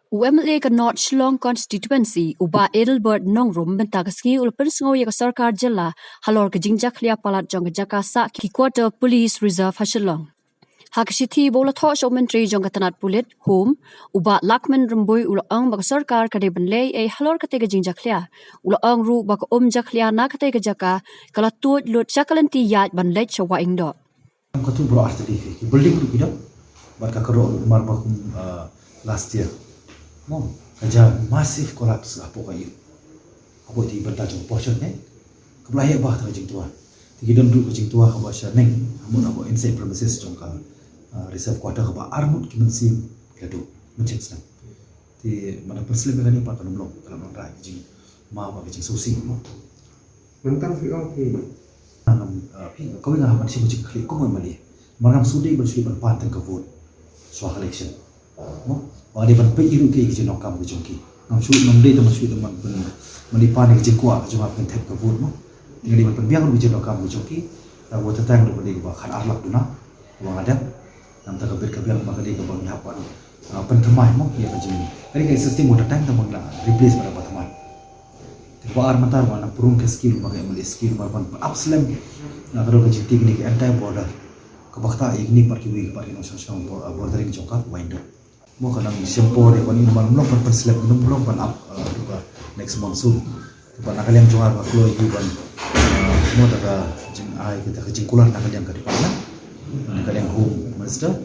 UMLA ka North Shillong constituency uba Edelbert Nongrum benta kasngi ulpen sngo ya sarkar jilla halor ka jingjak lia palat jong jakasa ki quarter police reserve Shillong. Hakshiti bola tho show menteri jong katanat pulit home uba lakmen rumboy ulang bak sarkar ka de benlei halor ka te ka jingjak lia ulang ru bak jak lia na ka te ka jaka kala tut lut chakalanti yat banlei chawa ingdo. Ko tu bro RTTV building tu kita barka karo mar bakum last year mo kaja massive collapse apo kayu apo ti berta jong portion ne keblaya bah ta jing tua ti gidam du jing tua ka basha neng amun apo inside premises jong ka reserve quarter ka ba armut ki mensim ledu mencek senang ti mana perslim ka ni pa kan blok kalau rai jing ma ba jing susi mo mentang fiong ki kau ingat apa sih macam klik kau memang dia malam sudah bersih berpantang ke vote soal election, mo, ada ban peyiru ke ikut nokam ke jongki, ngam sudah nomdai teman sudah teman pen menipan ke jengkua ke cuma pentep ke vote mo, tinggal di ban penbiang ke nokam ke jongki, lalu tetang lu balik bahkan arlak duna, uang ada, nam tak kebiang maka dia ke bang hapan, pentemai mo, ya ke jengki, kali ke sistem mau tetang teman lah replace pada teman. Baar matar mana purun ke skill makai mali skill marban upslam na karo ke jiti ni ke anti border ke bakta igni par ki wi par international bordering jongka winder mo kana sempo de kon man blok par slap num blok ban up next monsoon ban nakaliam jongar ba flow hi ban mo daga jing ai kita ke jingkulan nakaliam ka department nakaliam home minister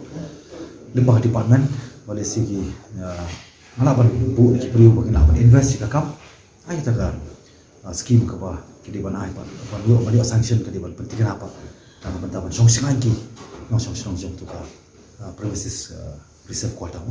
lebah department boleh sigi ngalaban bu priu bakin apa invest ka kam ai kita ka scheme ka ba kidi ban ai pa yo mali sanction kadi ban penting apa dan bentaban song singan ki no song jong tu ka premises reserve quarter mo